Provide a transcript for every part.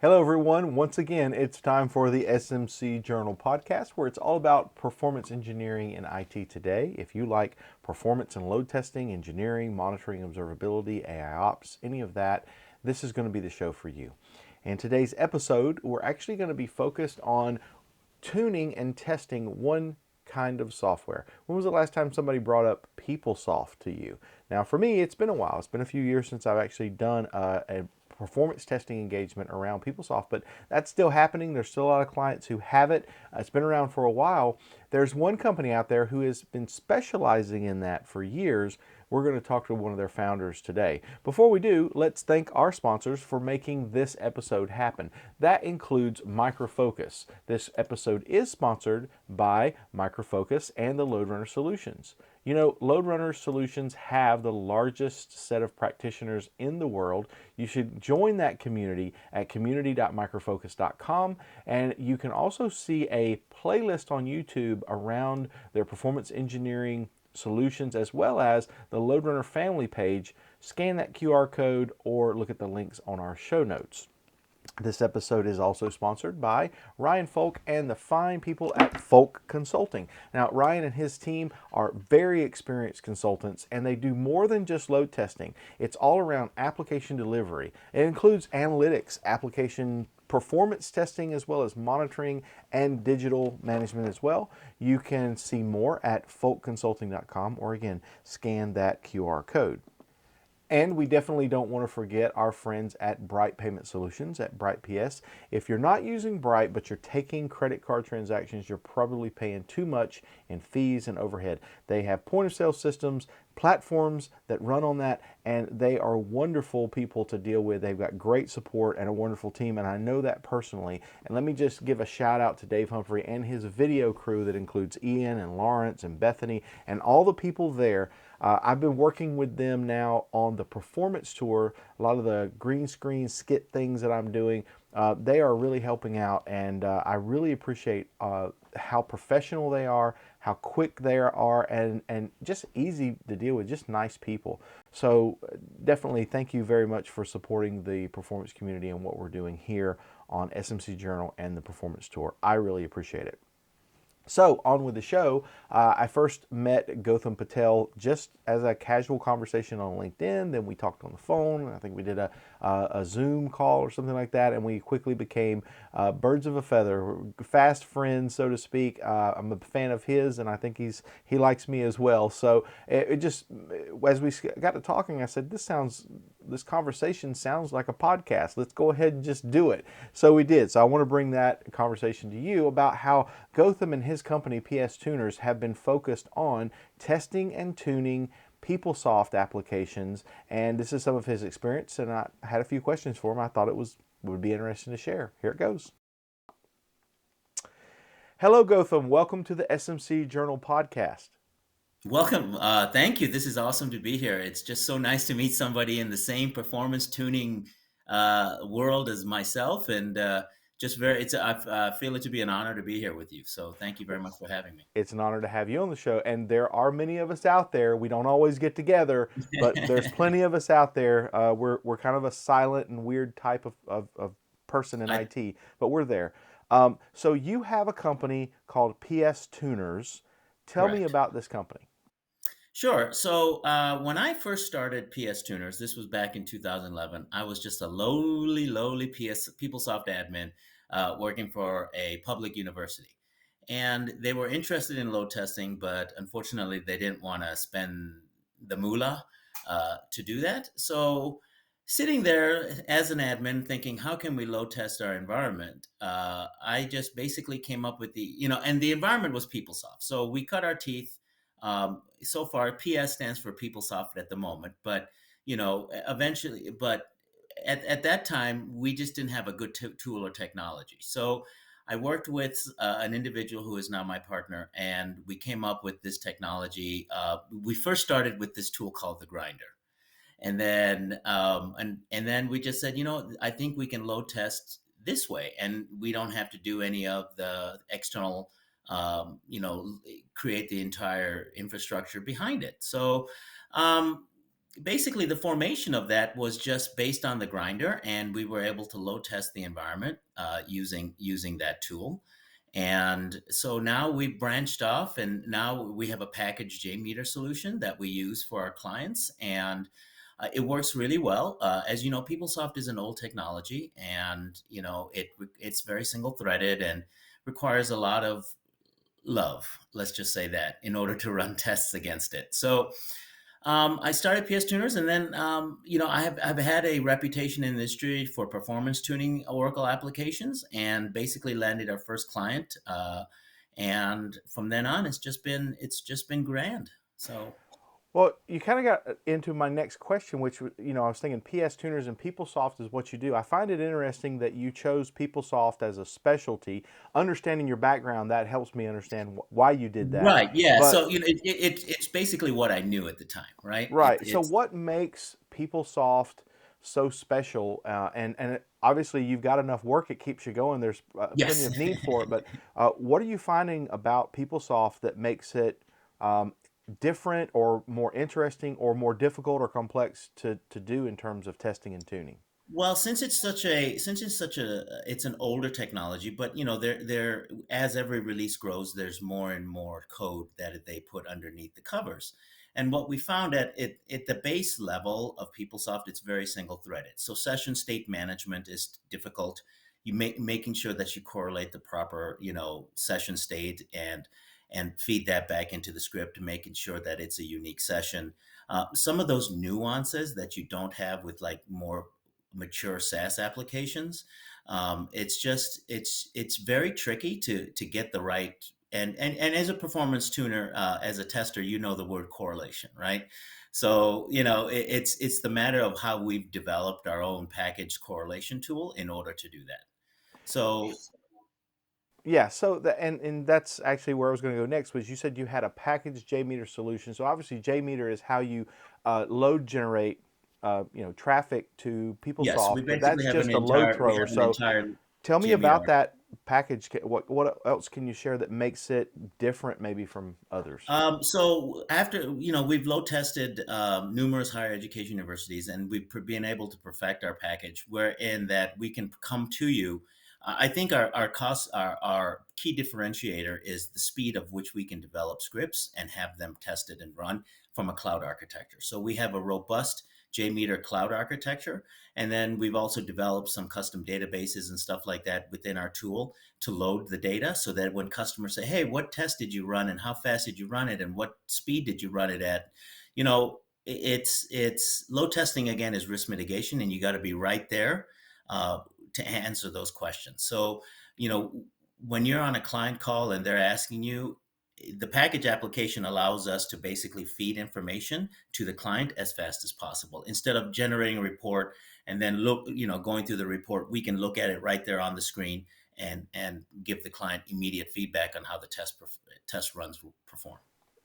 Hello, everyone. Once again, it's time for the SMC Journal podcast, where it's all about performance engineering in IT today. If you like performance and load testing, engineering, monitoring, observability, AI ops, any of that, this is going to be the show for you. In today's episode, we're actually going to be focused on tuning and testing one kind of software. When was the last time somebody brought up PeopleSoft to you? Now, for me, it's been a while. It's been a few years since I've actually done a performance testing engagement around PeopleSoft, but that's still happening. There's still a lot of clients who have it. It's been around for a while. There's one company out there who has been specializing in that for years. We're going to talk to one of their founders today. Before we do, let's thank our sponsors for making this episode happen. That includes Micro Focus. This episode is sponsored by Micro Focus and the LoadRunner Solutions. You know, LoadRunner Solutions have the largest set of practitioners in the world. You should join that community at community.microfocus.com, and you can also see a playlist on YouTube around their performance engineering solutions as well as the LoadRunner family page. Scan that QR code or look at the links on our show notes. This episode is also sponsored by Ryan Folk and the fine people at Folk Consulting. Now, Ryan and his team are very experienced consultants, and they do more than just load testing. It's all around application delivery. It includes analytics, application performance testing, as well as monitoring and digital management as well. You can see more at folkconsulting.com, or again, scan that QR code. And we definitely don't want to forget our friends at Bright Payment Solutions at Bright PS. If you're not using Bright, but you're taking credit card transactions, you're probably paying too much in fees and overhead. They have point of sale systems, platforms that run on that, and they are wonderful people to deal with. They've got great support and a wonderful team, and I know that personally. And let me just give a shout out to Dave Humphrey and his video crew that includes Ian and Lawrence and Bethany and all the people there. I've been working with them now on the performance tour, a lot of the green screen skit things that I'm doing. They are really helping out, and I really appreciate how professional they are, how quick they are, and just easy to deal with, just nice people. So definitely thank you very much for supporting the performance community and what we're doing here on SMC Journal and the Performance Tour. I really appreciate it. So, on with the show. I first met Gautam Patel just as a casual conversation on LinkedIn. Then we talked on the phone. I think we did a Zoom call or something like that. And we quickly became birds of a feather, fast friends, so to speak. I'm a fan of his, and I think he likes me as well. So, it just, as we got to talking, I said, this conversation sounds like a podcast. Let's go ahead and just do it. So we did. So I want to bring that conversation to you about how Gautam and his company, PSTuners, have been focused on testing and tuning PeopleSoft applications. And this is some of his experience. And I had a few questions for him. I thought would be interesting to share. Here it goes. Hello, Gautam. Welcome to the SMC Journal podcast. Welcome. Thank you. This is awesome to be here. It's just so nice to meet somebody in the same performance tuning world as myself, and just very. I feel it to be an honor to be here with you. So thank you very much for having me. It's an honor to have you on the show. And there are many of us out there. We don't always get together, but there's plenty of us out there. We're kind of a silent and weird type of person in I IT, but we're there. So you have a company called PSTuners. Tell me correct. about this company. Sure. So when I first started PSTuners, this was back in 2011. I was just a lowly PeopleSoft admin working for a public university. And they were interested in load testing, but unfortunately, they didn't want to spend the moolah to do that. So sitting there as an admin thinking, how can we load test our environment? I just basically came up with and the environment was PeopleSoft. So we cut our teeth. So far, PS stands for PeopleSoft at the moment, but eventually, but at that time, we just didn't have a good tool or technology. So I worked with an individual who is now my partner, and we came up with this technology. We first started with this tool called the Grinder, and then we just said, I think we can load test this way, and we don't have to do any of the external, create the entire infrastructure behind it. So um, basically the formation of that was just based on the grinder, and we were able to load test the environment using that tool. And so now we've branched off, and now we have a packaged JMeter solution that we use for our clients, and it works really well. As you know, PeopleSoft is an old technology, and it's very single threaded and requires a lot of love. Let's just say that in order to run tests against it. So I started PSTuners, and then I've had a reputation in the industry for performance tuning Oracle applications, and basically landed our first client. And from then on, it's just been grand. So Well, you kind of got into my next question, which I was thinking PS Tuners and PeopleSoft is what you do. I find it interesting that you chose PeopleSoft as a specialty. Understanding your background, that helps me understand why you did that. right, yeah. But So it's basically what I knew at the time, right? right, so what makes PeopleSoft so special? Obviously, you've got enough work; it keeps you going. There's plenty Yes. of need for it. But what are you finding about PeopleSoft that makes it different or more interesting or more difficult or complex to do in terms of testing and tuning? Well, it's an older technology, but there as every release grows, there's more and more code that they put underneath the covers. And what we found at the base level of PeopleSoft, it's very single threaded. So session state management is difficult. Making sure that you correlate the proper, session state and feed that back into the script, making sure that it's a unique session. Some of those nuances that you don't have with like more mature SaaS applications. It's very tricky to get the right. And as a performance tuner, as a tester, you know the word correlation, right? So it's the matter of how we've developed our own packaged correlation tool in order to do that. So Yeah, so and that's actually where I was going to go next. Was you said you had a packaged JMeter solution. So obviously JMeter is how you load generate traffic to yes, PeopleSoft, we but basically that's have an just a load entire we thrower. have an So entire tell me about JMeter. that package. What else can you share that makes it different maybe from others? So after we've load tested numerous higher education universities, and we've been able to perfect our package, wherein that we can come to you. I think our key differentiator is the speed of which we can develop scripts and have them tested and run from a cloud architecture. So we have a robust JMeter cloud architecture, and then we've also developed some custom databases and stuff like that within our tool to load the data, so that when customers say, "Hey, what test did you run, and how fast did you run it, and what speed did you run it at?" It's load testing again is risk mitigation, and you got to be right there uh, to answer those questions. So you know when you're on a client call and they're asking you, the package application allows us to basically feed information to the client as fast as possible. Instead of generating a report and then going through the report, we can look at it right there on the screen and give the client immediate feedback on how the test runs will perform.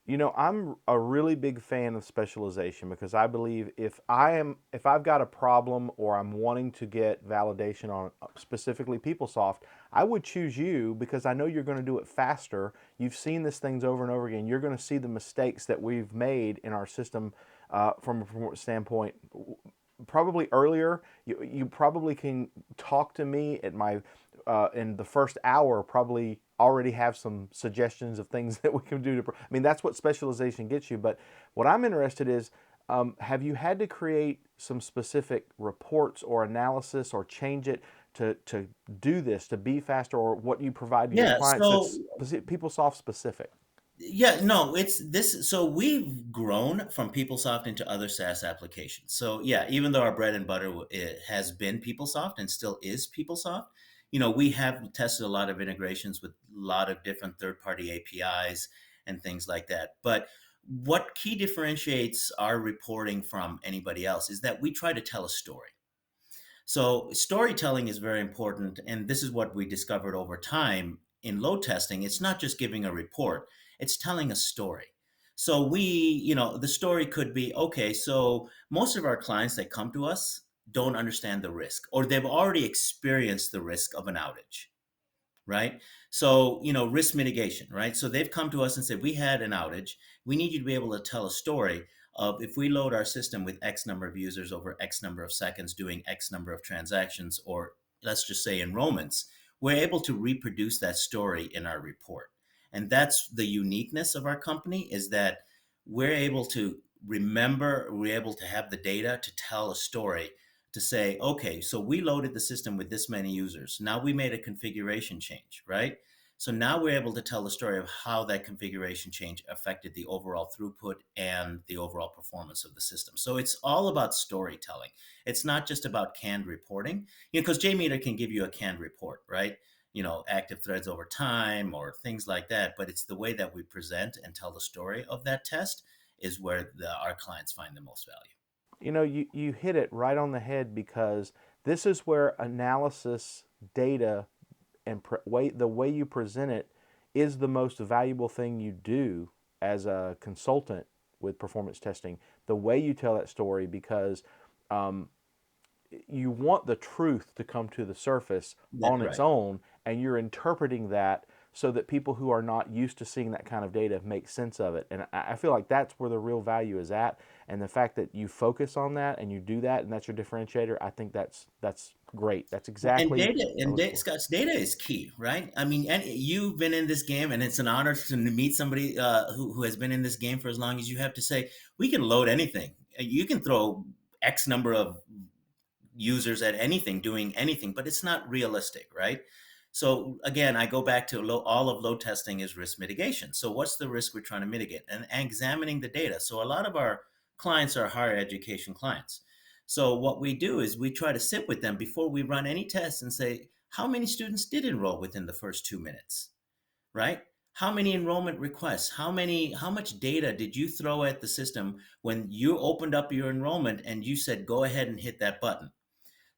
I'm a really big fan of specialization because I believe if I've got a problem or I'm wanting to get validation on specifically PeopleSoft, I would choose you because I know you're going to do it faster. You've seen these things over and over again. You're going to see the mistakes that we've made in our system from a performance standpoint probably earlier. You probably can talk to me at my in the first hour. Probably already have some suggestions of things that we can do to. I mean, that's what specialization gets you. But what I'm interested is, have you had to create some specific reports or analysis or change it to do this to be faster, or what you provide to your Yeah. clients So that's PeopleSoft specific? yeah, no, it's this. So we've grown from PeopleSoft into other SaaS applications. So yeah, even though our bread and butter it has been PeopleSoft and still is PeopleSoft, we have tested a lot of integrations with a lot of different third-party APIs and things like that. But what key differentiates our reporting from anybody else is that we try to tell a story. So storytelling is very important, and this is what we discovered over time in load testing. It's not just giving a report; it's telling a story. So the story could be, okay, so most of our clients that come to us don't understand the risk, or they've already experienced the risk of an outage, right? So, risk mitigation, right? So they've come to us and said, we had an outage. We need you to be able to tell a story of if we load our system with X number of users over X number of seconds doing X number of transactions, or let's just say enrollments, we're able to reproduce that story in our report. And that's the uniqueness of our company, is that we're able to remember, we're able to have the data to tell a story, to say, okay, so we loaded the system with this many users. Now we made a configuration change, right? So now we're able to tell the story of how that configuration change affected the overall throughput and the overall performance of the system. So it's all about storytelling. It's not just about canned reporting, because JMeter can give you a canned report, right? Active threads over time or things like that. But it's the way that we present and tell the story of that test is where our clients find the most value. You hit it right on the head because this is where analysis, data, and the way you present it is the most valuable thing you do as a consultant with performance testing. The way you tell that story, because um, you want the truth to come to the surface That's on its right. own, and you're interpreting that so that people who are not used to seeing that kind of data make sense of it. And I feel like that's where the real value is at. And the fact that you focus on that and you do that, and that's your differentiator, I think that's great. That's Well, and exactly data what I and look for. Scott's data is key, right? I mean, and you've been in this game, and it's an honor to meet somebody who has been in this game for as long as you have. To say we can load anything. You can throw X number of users at anything doing anything, but it's not realistic, right? So again, I go back to all of load testing is risk mitigation. So what's the risk we're trying to mitigate, and examining the data. So a lot of our clients are higher education clients. So what we do is we try to sit with them before we run any tests and say, how many students did enroll within the first 2 minutes, right? How many enrollment requests? How much data did you throw at the system when you opened up your enrollment and you said, go ahead and hit that button?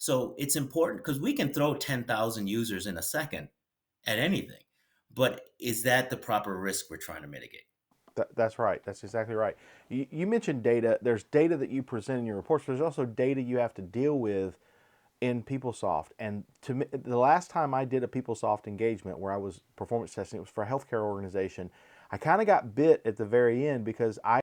So it's important because we can throw 10,000 users in a second at anything. But is that the proper risk we're trying to mitigate? That's right. That's exactly right. You mentioned data. There's data that you present in your reports. But there's also data you have to deal with in PeopleSoft. And to me, the last time I did a PeopleSoft engagement where I was performance testing, it was for a healthcare organization. I kind of got bit at the very end because I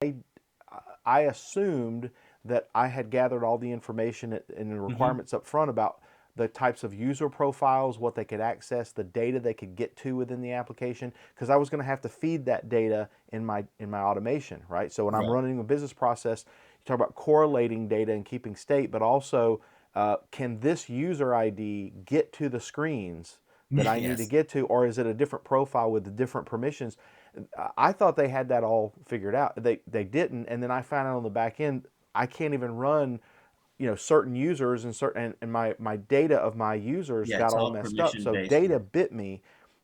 assumed that I had gathered all the information and the Hmm. requirements up front about the types of user profiles, what they could access, the data they could get to within the application, because I was going to have to feed that data in my automation, right? So when I'm Right. running a business process, you talk about correlating data and keeping state, but also can this user ID get to the screens that I need to Yes. get to, or is it a different profile with the different permissions? I thought they had that all figured out. They didn't, and then I found out on the back end I can't even run, certain users and my data of my users Yeah, got it's all all messed up. permission So based. data Yeah. bit me.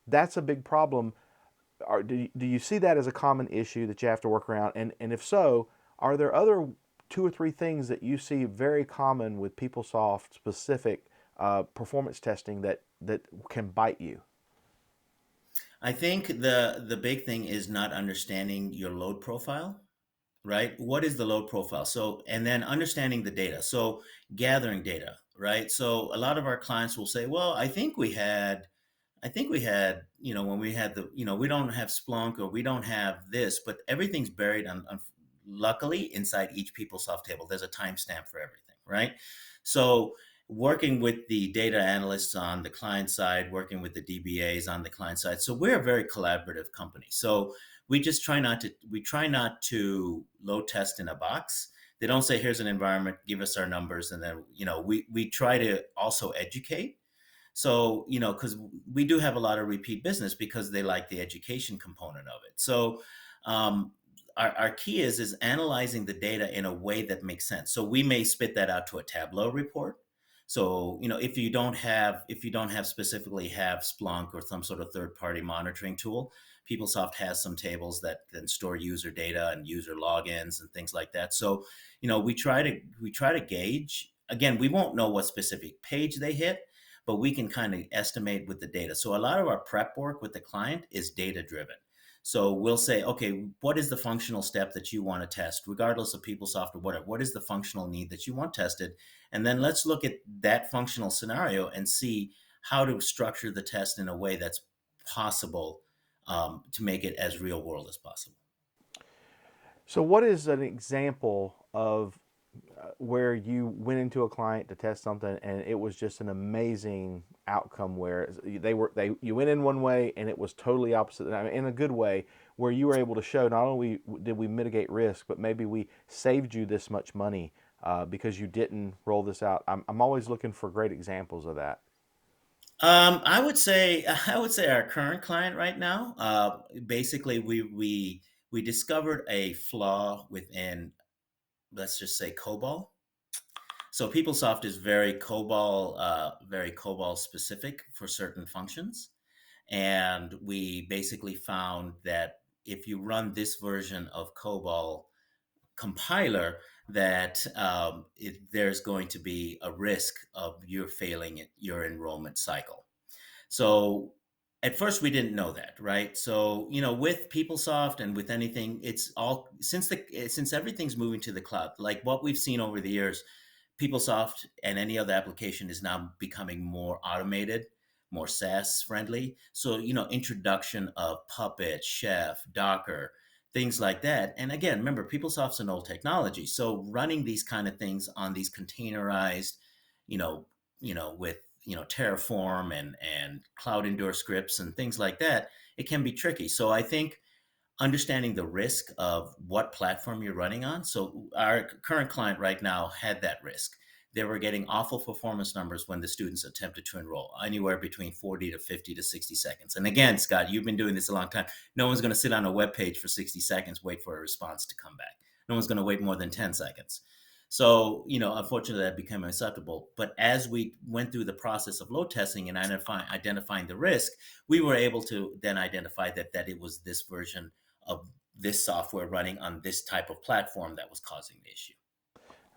That's a big problem. Do you see that as a common issue that you have to work around? And if so, are there other two or three things that you see very common with PeopleSoft specific performance testing that can bite you? I think the big thing is not understanding your load profile, right? What is the load profile? So, and then understanding the data. So, gathering data, right? So, a lot of our clients will say, well, I think we had, when we had we don't have Splunk or we don't have this, but everything's buried luckily inside each PeopleSoft table. There's a timestamp for everything, right? So working with the data analysts on the client side, working with the DBAs on the client side. So we're a very collaborative company. So we try not to load test in a box. They don't say, here's an environment, give us our numbers. And then, we try to also educate. So, because we do have a lot of repeat business because they like the education component of it. So, um, our key is analyzing the data in a way that makes sense. So we may spit that out to a Tableau report. So, if you don't have specifically have Splunk or some sort of third party monitoring tool, PeopleSoft has some tables that can store user data and user logins and things like that. So, we try to gauge. Again, we won't know what specific page they hit, but we can kind of estimate with the data. So a lot of our prep work with the client is data driven. So we'll say, okay, what is the functional step that you want to test, regardless of PeopleSoft or whatever? What is the functional need that you want tested? And then let's look at that functional scenario and see how to structure the test in a way that's possible, to make it as real world as possible. So, what is an example of where you went into a client to test something and it was just an amazing outcome where they you went in one way and it was totally opposite, I mean, in a good way, where you were able to show not only did we mitigate risk, but maybe we saved you this much money because you didn't roll this out. I'm always looking for great examples of that. I would say our current client right now. Basically, we discovered a flaw within, let's just say, COBOL. So PeopleSoft is very COBOL specific for certain functions, and we basically found that if you run this version of COBOL compiler, that there's going to be a risk of you failing your enrollment cycle. So at first we didn't know that, right? So, with PeopleSoft and with anything, it's all since everything's moving to the cloud, like what we've seen over the years, PeopleSoft and any other application is now becoming more automated, more SaaS friendly. So, introduction of Puppet, Chef, Docker, things like that. And again, remember, PeopleSoft's an old technology. So running these kind of things on these containerized, you know, with Terraform and Cloud Endure scripts and things like that, it can be tricky. So I think understanding the risk of what platform you're running on. So our current client right now had that risk. They were getting awful performance numbers when the students attempted to enroll, anywhere between 40 to 50 to 60 seconds. And again, Scott, you've been doing this a long time. No one's going to sit on a web page for 60 seconds, wait for a response to come back. No one's going to wait more than 10 seconds. So, unfortunately, that became acceptable. But as we went through the process of load testing and identifying the risk, we were able to then identify that it was this version of this software running on this type of platform that was causing the issue.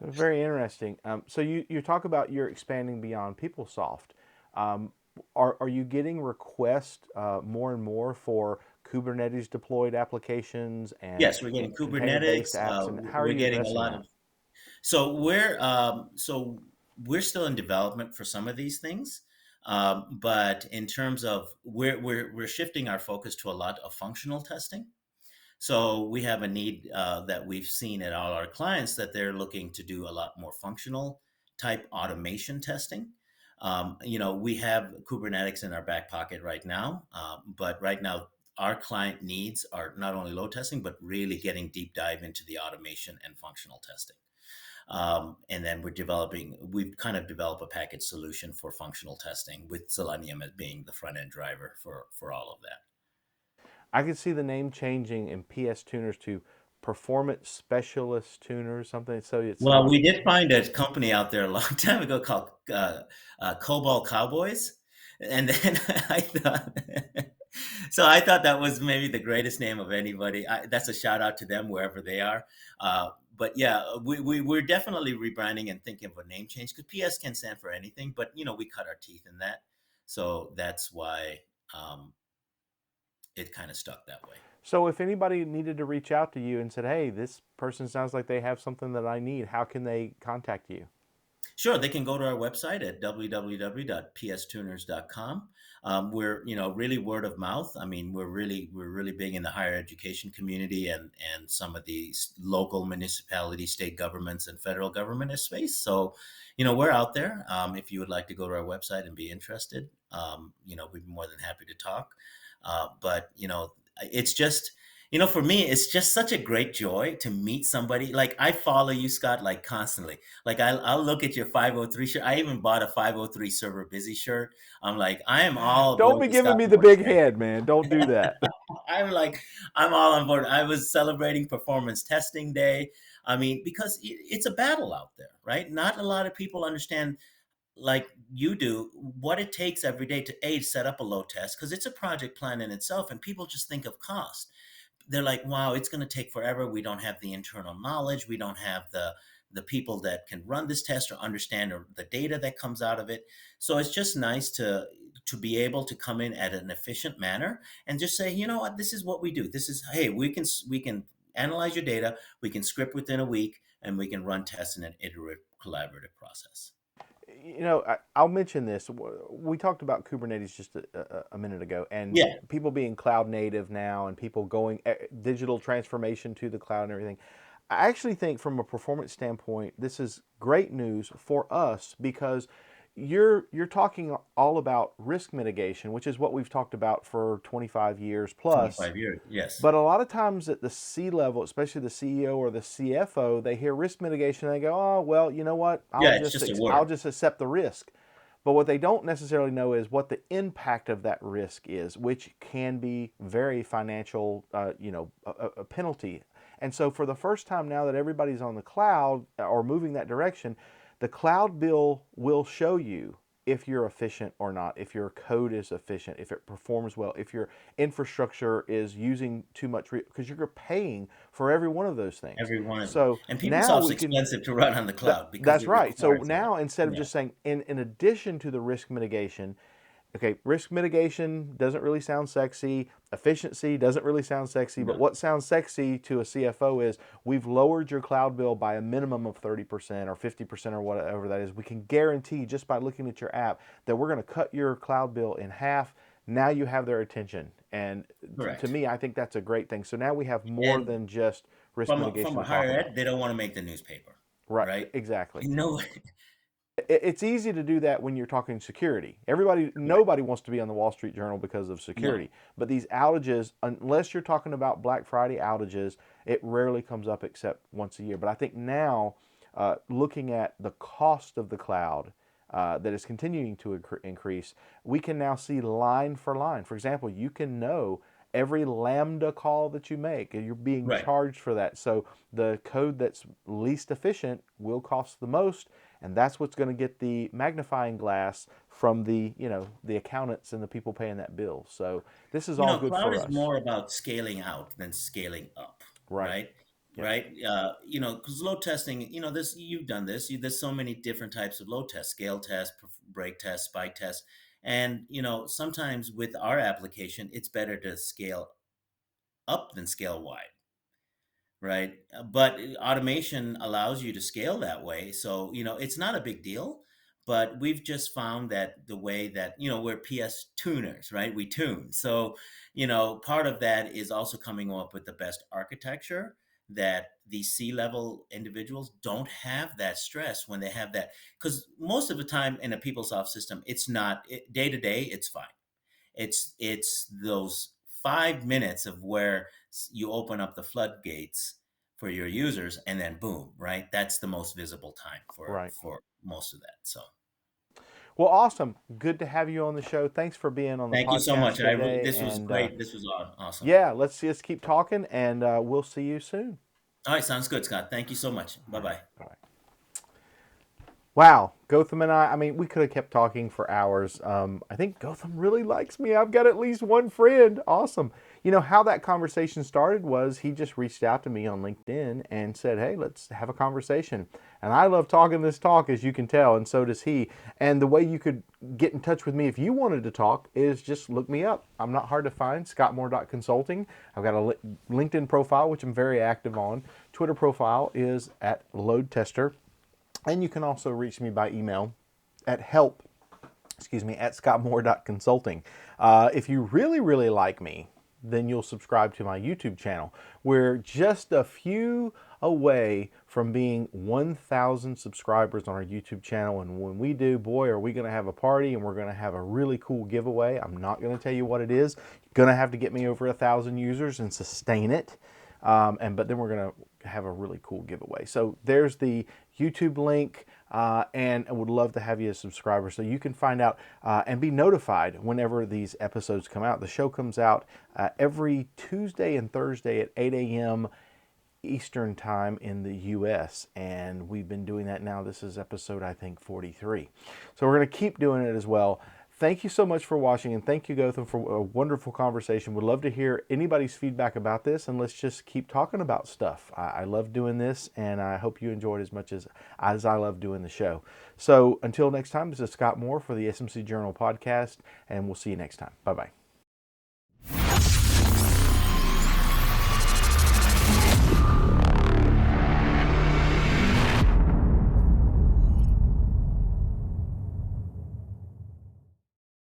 Very interesting. So you talk about you're expanding beyond PeopleSoft. Um, are you getting requests more and more for Kubernetes deployed applications and Yes, we're getting container Kubernetes. based apps, and how are We're you getting a addressing lot that? of. So we're still in development for some of these things, but in terms of we're shifting our focus to a lot of functional testing. So we have a need that we've seen at all our clients that they're looking to do a lot more functional type automation testing. We have Kubernetes in our back pocket right now, but right now our client needs are not only load testing, but really getting deep dive into the automation and functional testing. And then we've kind of developed a package solution for functional testing with Selenium as being the front end driver for all of that. I could see the name changing in PSTuners to Performance Specialist Tuners, something. So it's Well, not. we did find a company out there a long time ago called Cobalt Cowboys, and then I thought, so I thought that was maybe the greatest name of anybody. That's a shout out to them wherever they are. But yeah, we're definitely rebranding and thinking of a name change because PS can stand for anything, but we cut our teeth in that, so that's why um, it kind of stuck that way. So if anybody needed to reach out to you and said, "Hey, this person sounds like they have something that I need," how can they contact you? Sure, they can go to our website at www.pstuners.com. We're, really word of mouth. I mean, we're really big in the higher education community and some of the local municipalities, state governments, and federal government space. So, we're out there. If you would like to go to our website and be interested, we'd be more than happy to talk. But it's just for me, it's just such a great joy to meet somebody. Like I follow you, Scott, like constantly. Like I'll look at your 503 shirt. I even bought a 503 server busy shirt. I'm like, I am all Don't aboard be the giving Scott me the Morris big train. head, man. Don't do that. I'm like, I'm all on board. I was celebrating performance testing day. I mean, because it's a battle out there, right? Not a lot of people understand like you do what it takes every day to set up a load test because it's a project plan in itself and people just think of cost. They're like, wow, it's going to take forever. We don't have the internal knowledge. We don't have the people that can run this test or understand the data that comes out of it. So it's just nice to be able to come in at an efficient manner and just say, you know what, this is what we do. This is, hey, we can analyze your data, we can script within a week, and we can run tests in an iterative, collaborative process. I'll mention this. We talked about Kubernetes just a minute ago, and Yeah, people being cloud native now, and people going digital transformation to the cloud and everything. I actually think, from a performance standpoint, this is great news for us because you're talking all about risk mitigation, which is what we've talked about for 25 years plus. 25 years. Yes. But a lot of times at the C level, especially the CEO or the CFO, they hear risk mitigation and they go, "Oh, well, you know what? Yeah, it's just a I'll word. just accept the risk." But what they don't necessarily know is what the impact of that risk is, which can be very financial, a penalty. And so, for the first time now that everybody's on the cloud or moving that direction, the cloud bill will show you if you're efficient or not, if your code is efficient, if it performs well, if your infrastructure is using too much, because you're paying for every one of those things. Every one of them. So And now PeopleSoft's we can expensive to run on the cloud because that's it right. So requires that. now, instead of Yeah. just saying, in addition to the risk mitigation, okay, risk mitigation doesn't really sound sexy. Efficiency doesn't really sound sexy. But No. what sounds sexy to a CFO is, we've lowered your cloud bill by a minimum of 30% or 50% or whatever that is. We can guarantee, just by looking at your app, that we're going to cut your cloud bill in half. Now you have their attention. And to Correct. me, I think that's a great thing. So now we have more And than just risk from mitigation a to talk higher about. ed, they don't want to make the newspaper, Right, right? exactly. You know, It's easy to do that when you're talking security. correct. Nobody wants to be on the Wall Street Journal because of No. security. But these outages, unless you're talking about Black Friday outages, it rarely comes up except once a year. But I think now, looking at the cost of the cloud, that is continuing to increase, we can now see line for line. For example, you can know every Lambda call that you make, and you're being Right. charged for that. So the code that's least efficient will cost the most, and that's what's going to get the magnifying glass from the accountants and the people paying that bill. So this is all good Cloud for is us. more about scaling out than scaling up, Right. right? Yep. Right. Because load testing, this you've done this. There's so many different types of load tests: scale test, break test, spike test, and sometimes with our application, it's better to scale up than scale wide. Right. But automation allows you to scale that way. So, it's not a big deal, but we've just found that the way that, we're PS tuners, right? We tune. So, part of that is also coming up with the best architecture that these C-level individuals don't have that stress when they have that. Because most of the time in a PeopleSoft system, it's not day to day, it's fine. It's those 5 minutes of where you open up the floodgates for your users, and then boom, right? That's the most visible time for Right. most of that. So Well, awesome. Good to have you on the show. Thanks for being on the thank you so podcast much. today. This was And great. This was awesome. yeah, let's just keep talking, and we'll see you soon. All right, sounds good, Scott. Thank you so much. All Bye right. bye. Bye. Wow, Gotham and I mean, we could have kept talking for hours. I think Gotham really likes me. I've got at least one friend. Awesome. How that conversation started was, he just reached out to me on LinkedIn and said, "Hey, let's have a conversation." And I love talking this talk, as you can tell, and so does he. And the way you could get in touch with me if you wanted to talk is just look me up. I'm not hard to find, scottmoore.consulting. I've got a LinkedIn profile, which I'm very active on. Twitter profile is @loadtester. And you can also reach me by email at scottmoore.consulting. If you really, really like me, then you'll subscribe to my YouTube channel. We're just a few away from being 1,000 subscribers on our YouTube channel. And when we do, boy, are we going to have a party, and we're going to have a really cool giveaway. I'm not going to tell you what it is. You're going to have to get me over 1,000 users and sustain it. But then we're going to have a really cool giveaway. So there's the YouTube link, and I would love to have you as a subscriber so you can find out and be notified whenever these episodes come out. The show comes out every Tuesday and Thursday at 8 a.m. Eastern time in the US, and we've been doing that now. This is episode, I think, 43. So we're going to keep doing it as well. Thank you so much for watching, and thank you, Gotham, for a wonderful conversation. Would love to hear anybody's feedback about this, and let's just keep talking about stuff. I love doing this, and I hope you enjoyed as much as I love doing the show. So until next time, this is Scott Moore for the SMC Journal podcast, and we'll see you next time. Bye-bye.